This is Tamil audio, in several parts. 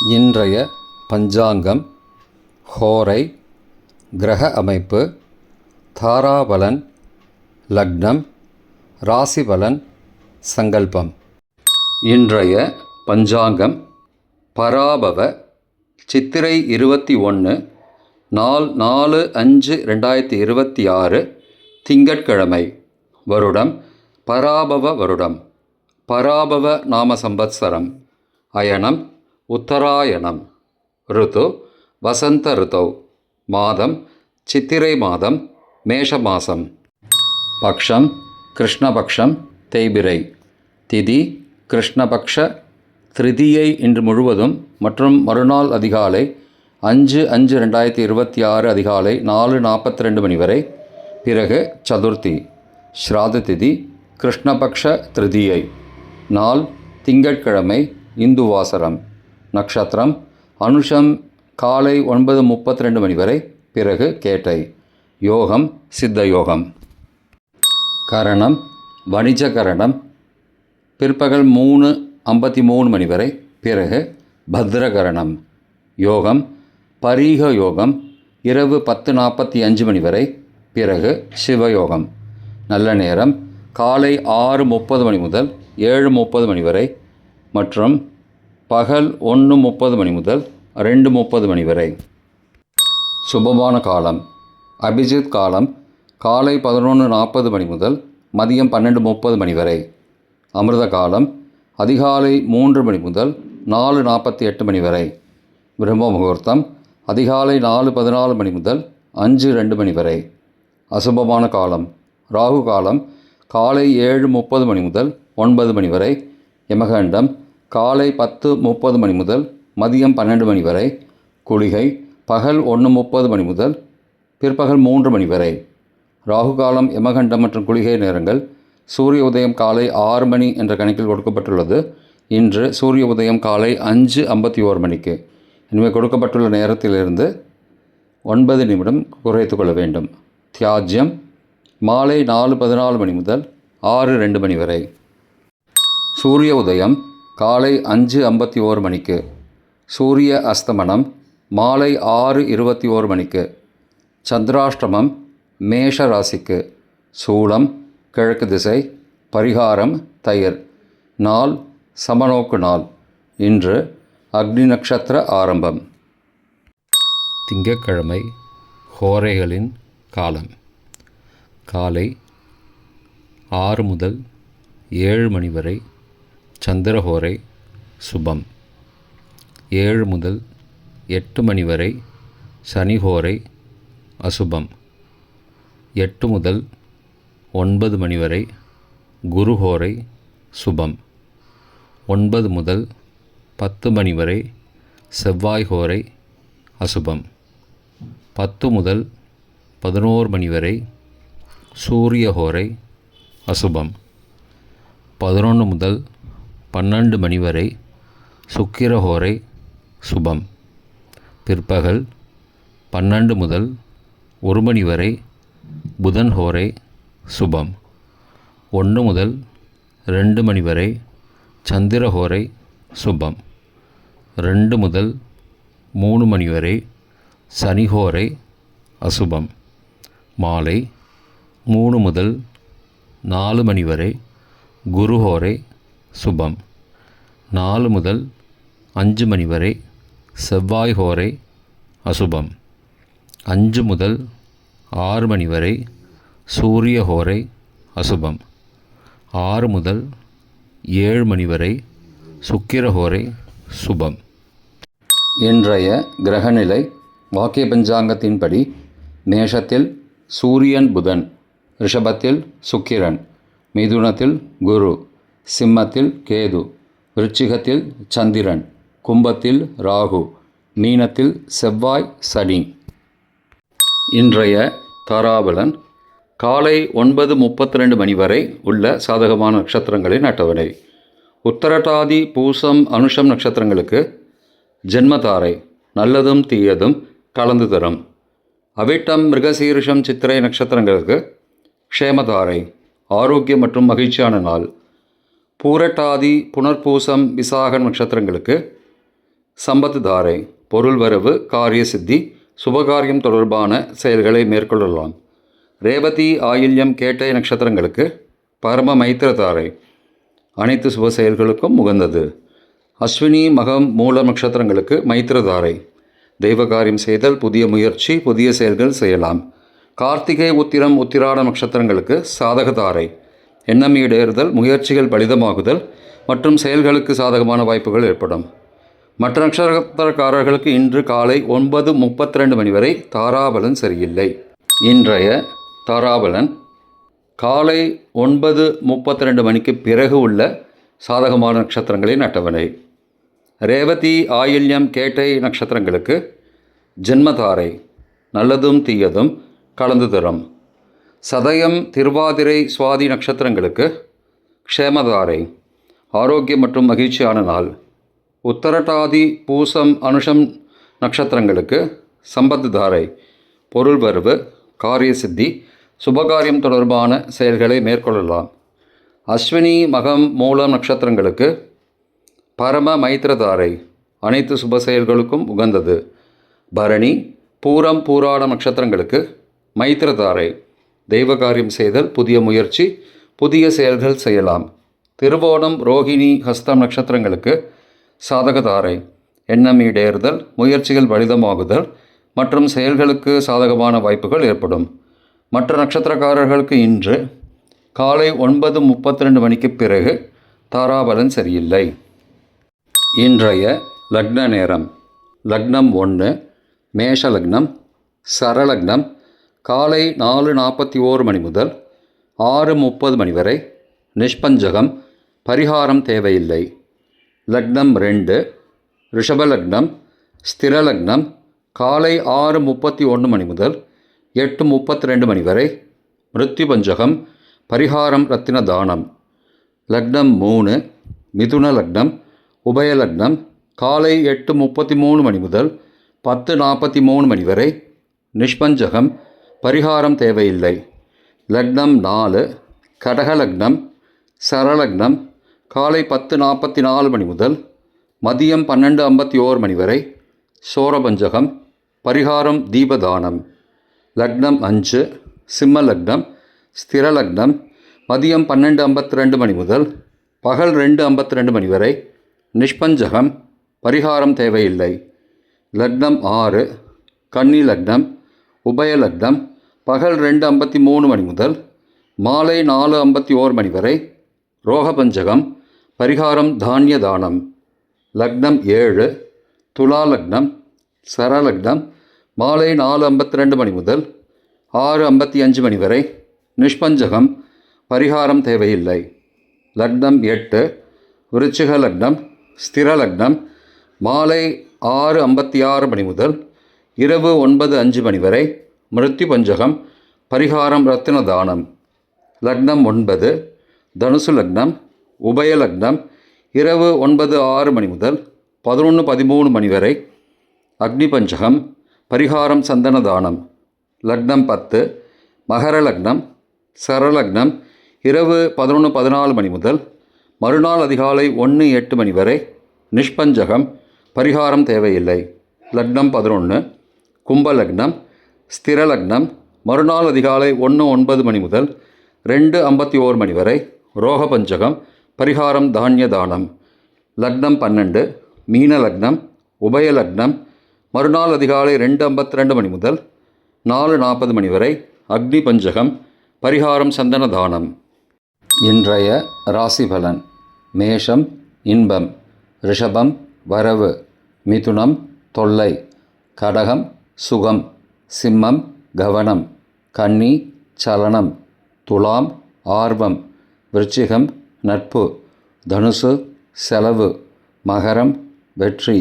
இன்றைய பஞ்சாங்கம், ஹோரை, கிரக அமைப்பு, தாராபலன், லக்னம், ராசிபலன், சங்கல்பம். இன்றைய பஞ்சாங்கம் பராபவ சித்திரை 21 நாள் 4/5/2026 திங்கட்கிழமை. வருடம் பராபவ வருடம். பராபவ நாம சம்பத்சரம். அயனம் உத்தராயணம். ருத்து வசந்த ருத்தௌ. மாதம் சித்திரை மாதம், மேஷ மாதம். பக்ஷம் கிருஷ்ணபக்ஷம், தேய்பிரை. திதி கிருஷ்ணபக்ஷ திருதியை இன்று முழுவதும் மற்றும் மறுநாள் அதிகாலை 5/5/2026 அதிகாலை 4:42 மணி வரை. பிறகு சதுர்த்தி. ஸ்ராத திதி கிருஷ்ணபக்ஷ திருதியை. நாள் திங்கட்கிழமை, இந்துவாசரம். நக்ஷத்திரம் அனுஷம் காலை 9:32 மணி வரை. பிறகு கேட்டை. யோகம் சித்த யோகம். கரணம் வணிஜ கரணம் பிற்பகல் 3:53 மணி வரை. பிறகு பத்ரகரணம். யோகம் பரீக யோகம் இரவு 10:45 மணி வரை. பிறகு சிவயோகம். நல்ல நேரம் காலை 6:30 மணி முதல் 7:30 மணி வரை மற்றும் பகல் 1:30 மணி முதல் 2:30 மணி வரை. சுபமான காலம் அபிஜித் காலம் காலை 11:40 மணி முதல் மதியம் 12:30 மணி வரை. அமிர்த காலம் அதிகாலை 3 மணி முதல் 4:48 மணி வரை. பிரம்ம முகூர்த்தம் அதிகாலை 4:14 மணி முதல் 5:02 மணி வரை. அசுபமான காலம் ராகு காலம் காலை 7:30 மணி முதல் 9 மணி வரை. யமகண்டம் காலை 10:30 மணி முதல் மதியம் 12 மணி வரை. குளிகை பகல் 1:30 மணி முதல் பிற்பகல் 3 மணி வரை. ராகு காலம், யமகண்டம் மற்றும் குளிகை நேரங்கள். சூரிய உதயம் காலை 6 மணி என்ற கணக்கில் கொடுக்கப்பட்டுள்ளது. இன்று சூரிய உதயம் காலை 5:51 மணிக்கு. இனிமேல் கொடுக்கப்பட்டுள்ள நேரத்திலிருந்து 9 நிமிடம் குறைத்து கொள்ள வேண்டும். தியாஜ்யம் மாலை 4:14 மணி முதல் 6:02 மணி வரை. சூரிய உதயம் காலை 5:51 மணிக்கு. சூரிய அஸ்தமனம் மாலை 6:21 மணிக்கு. சந்திராஷ்டமம் மேஷ ராசிக்கு. சூலம் கிழக்கு திசை. பரிகாரம் தயிர். நாள் சமநோக்கு நாள். இன்று அக்னி நட்சத்திர ஆரம்பம். திங்கட்கிழமை ஹோரைகளின் காலம். காலை 6 முதல் 7 மணி வரை சந்திரஹோரை சுபம். 7 முதல் 8 மணி வரை சனிஹோரை அசுபம். 8 முதல் 9 மணி வரை குருஹோரை சுபம். 9 முதல் 10 மணி வரை செவ்வாய்ஹோரை அசுபம். 10 முதல் 11 மணி வரை சூரியஹோரை அசுபம். 11 முதல் 12 மணி வரை சுக்கிரஹோரை சுபம். பிற்பகல் 12 முதல் 1 மணி வரை புதன்ஹோரை சுபம். 1 முதல் 2 மணி வரை சந்திரஹோரை சுபம். 2 முதல் 3 மணி வரை சனிஹோரை அசுபம். மாலை 3 முதல் 4 மணி வரை குருஹோரை சுபம். 4 முதல் 5 மணி வரை செவ்வாய்ஹோரை அசுபம். 5 முதல் 6 மணி வரை சூரியஹோரை அசுபம். 6 முதல் 7 மணி வரை சுக்கிரஹோரை சுபம். இன்றைய கிரகநிலை வாக்கிய பஞ்சாங்கத்தின்படி மேஷத்தில் சூரியன் புதன், ரிஷபத்தில் சுக்கிரன், மிதுனத்தில் குரு, சிம்மத்தில் கேது, விருச்சிகத்தில் சந்திரன், கும்பத்தில் ராகு, மீனத்தில் செவ்வாய் சனி. இன்றைய தாராபலன் காலை 9:32 மணி வரை உள்ள சாதகமான நட்சத்திரங்களின் அட்டவணை. உத்தரட்டாதி பூசம் அனுஷம் நட்சத்திரங்களுக்கு ஜென்மதாரை நல்லதும் தீயதும் கலந்து தரும். அவிட்டம் மிருகசீரிஷம் சித்திரை நட்சத்திரங்களுக்கு க்ஷேமதாரை ஆரோக்கியம் மற்றும் மகிழ்ச்சியான நாள். பூரட்டாதி புனர்பூசம் விசாக நட்சத்திரங்களுக்கு சம்பத் தாரை, பொருள் வரவு, காரிய சித்தி, சுபகாரியம் தொடர்பான செயல்களை மேற்கொள்ளலாம். ரேவதி, ஆயில்யம், கேட்டை நட்சத்திரங்களுக்கு பரம மைத்திர தாரை, அனைத்து சுப செயல்களுக்கும் உகந்தது. அஸ்வினி, மகம், மூலம் நட்சத்திரங்களுக்கு மைத்திரதாரை, தெய்வ காரியம் செய்தல், புதிய முயற்சி, புதிய செயல்கள் செய்யலாம். கார்த்திகை, உத்திரம், உத்திராட நட்சத்திரங்களுக்கு சாதகதாரை, எண்ணம் ஈடேறுதல், முயற்சிகள் பலிதமாகுதல் மற்றும் செயல்களுக்கு சாதகமான வாய்ப்புகள் ஏற்படும். மற்ற நட்சத்திரக்காரர்களுக்கு இன்று காலை 9:32 மணி வரை தாராபலன் சரியில்லை. இன்றைய தாராபலன் காலை 9:32 மணிக்கு பிறகு உள்ள சாதகமான நட்சத்திரங்களின் அட்டவணை. ரேவதி, ஆயில்யம், கேட்டை நட்சத்திரங்களுக்கு ஜென்மதாரை, நல்லதும் தீயதும் கலந்து தரும். சதயம், திருவாதிரை, சுவாதி நட்சத்திரங்களுக்கு க்ஷேமதாரை, ஆரோக்கியம் மற்றும் மகிழ்ச்சியான நாள். உத்தரட்டாதி, பூசம், அனுஷம் நட்சத்திரங்களுக்கு சம்பத் தாரை, பொருள் வரவு, காரிய சித்தி, சுபகாரியம் தொடர்பான செயல்களை மேற்கொள்ளலாம். அஸ்வினி, மகம், மூலம் நட்சத்திரங்களுக்கு பரம மைத்திரதாரை, அனைத்து சுப செயல்களுக்கும் உகந்தது. பரணி, பூரம், பூராட நட்சத்திரங்களுக்கு மைத்திரதாரை, தெய்வ காரியம் செய்தல், புதிய முயற்சி, புதிய செயல்கள் செய்யலாம். திருவோணம், ரோகிணி, ஹஸ்தம் நட்சத்திரங்களுக்கு சாதகதாரை, எண்ணம் ஈடேறுதல், முயற்சிகள் பலிதமாகுதல் மற்றும் செயல்களுக்கு சாதகமான வாய்ப்புகள் ஏற்படும். மற்ற நட்சத்திரக்காரர்களுக்கு இன்று காலை 9:32 மணிக்கு பிறகு தாராபலன் சரியில்லை. இன்றைய லக்ன நேரம். லக்னம் 1, மேஷ லக்னம். சரலக்னம் காலை 4:41 மணி முதல் 6:30 மணி வரை. நிஷ்பஞ்சகம், பரிகாரம் தேவையில்லை. லக்னம் 2, ரிஷபலக்னம். ஸ்திரலக்னம் காலை 6:31 மணி முதல் 8:32 மணி வரை. மிருத்யுபஞ்சகம், பரிகாரம் ரத்தின தானம். லக்னம் 3, மிதுன லக்னம். உபயலக்னம் காலை 8:33 மணி முதல் 10:43 மணி வரை. நிஷ்பஞ்சகம், பரிகாரம் தேவையில்லை. லக்னம் 4, கடகலக்னம். சரலக்னம் காலை 10:44 மணி முதல் மதியம் 12:51 மணி வரை. சோரபஞ்சகம், பரிகாரம் தீபதானம். லக்னம் 5, சிம்ம லக்னம். ஸ்திரலக்னம் மதியம் 12:52 மணி முதல் பகல் 2:52 மணி வரை. நிஷ்பஞ்சகம், பரிகாரம் தேவையில்லை. லக்னம் 6, கன்னி லக்னம். உபயலக்னம் பகல் 2:53 மணி முதல் மாலை 4:51 மணி வரை. ரோகபஞ்சகம், பரிகாரம் தானிய தானம். லக்னம் 7, துலா லக்னம். சரலக்னம் மாலை 4:52 மணி முதல் 6:55 மணி வரை. நிஷ்பஞ்சகம், பரிகாரம் தேவையில்லை. லக்னம் 8, விருச்சிக லக்னம். ஸ்திரலக்னம் மாலை 6:56 மணி முதல் இரவு 9:05 மணி வரை. மிருத்யுபஞ்சகம், பரிகாரம் ரத்தின தானம். லக்னம் 9, தனுசு லக்னம். உபயலக்னம் இரவு 9:06 மணி முதல் 11:13 மணி வரை. அக்னிபஞ்சகம், பரிகாரம் சந்தன தானம். லக்னம் 10, மகர லக்னம். சரலக்னம் இரவு 11:14 மணி முதல் மறுநாள் அதிகாலை 1:08 மணி வரை. நிஷ்பஞ்சகம், பரிகாரம் தேவையில்லை. லக்னம் 11, கும்பலக்னம். ஸ்திரலக்னம் மறுநாள் அதிகாலை 1:09 மணி முதல் 2:51 மணி வரை. ரோகபஞ்சகம், பரிகாரம் தானிய தானம். லக்னம் 12, மீன லக்னம். உபயலக்னம் மறுநாள் அதிகாலை 2:52 மணி முதல் 4:40 மணி வரை. அக்னி பஞ்சகம், பரிகாரம் சந்தன தானம். இன்றைய ராசி பலன். மேஷம் இன்பம். ரிஷபம் வரவு. மிதுனம் தொல்லை. கடகம் சுகம். சிம்மம் கவனம். கன்னி சலனம். துலாம் ஆர்வம். விருச்சிகம் நட்பு. தனுசு செலவு. மகரம் வெற்றி.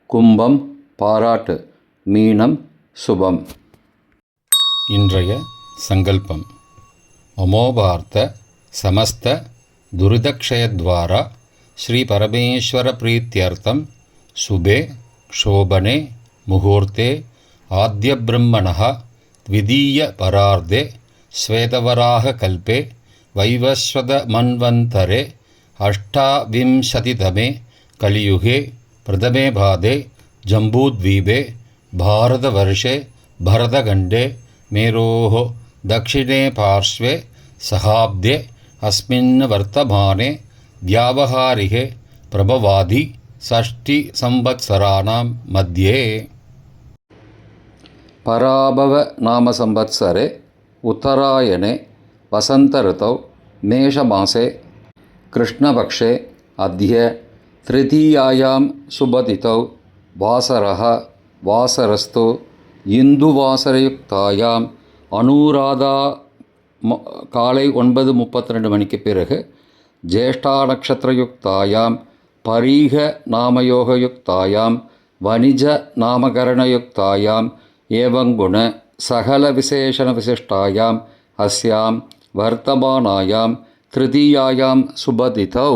கும்பம் பாராட்டு. மீனம் சுபம். இன்றைய சங்கல்பம். அமோபார்த்த சமஸ்த துரிதக்ஷயத்வாரா ஸ்ரீ பரமேஸ்வர பிரீத்தியர்த்தம் சுபே க்ஷோபனே முகூர்த்தே ஆத்ய பிரம்மணः த்விதீய பரார்த்தே ஸ்வேதவராக கல்பே வைவஸ்வத மன்வந்தரே அஷ்டாவிம்சதிதமே கலியுகே प्रथमे पादे जम्बूद्वीपे भारतवर्षे भरतखण्डे मेरोः दक्षिणे पार्श्वे सहाब्दे अस्मिन् वर्तमाने व्यावहारिके प्रभवादि षष्टिसंवत्सराणां मध्ये पराभव नाम संवत्सरे उत्तरायणे वसन्तऋतौ मेषमासे कृष्णपक्षे अद्य तृतीयायां शुभतिथौ वासरः वासरस्तु இந்துவாசரயுக்தாயாம் அனுராதா காலை 9:32 மணிக்கு பிறகு ஜேஷ்டா நட்சத்திரயுக்தாயாம் பரீக நாமயோகயுக்தாயாம் வணிஜ நாமகரணயுக்தாயாம் ஏவங்குண சகல விசேஷண விசிஷ்டாயாம் அஸ்யாம் வர்த்தமானாயாம் திருதீயாயாம் சுபதிதௌ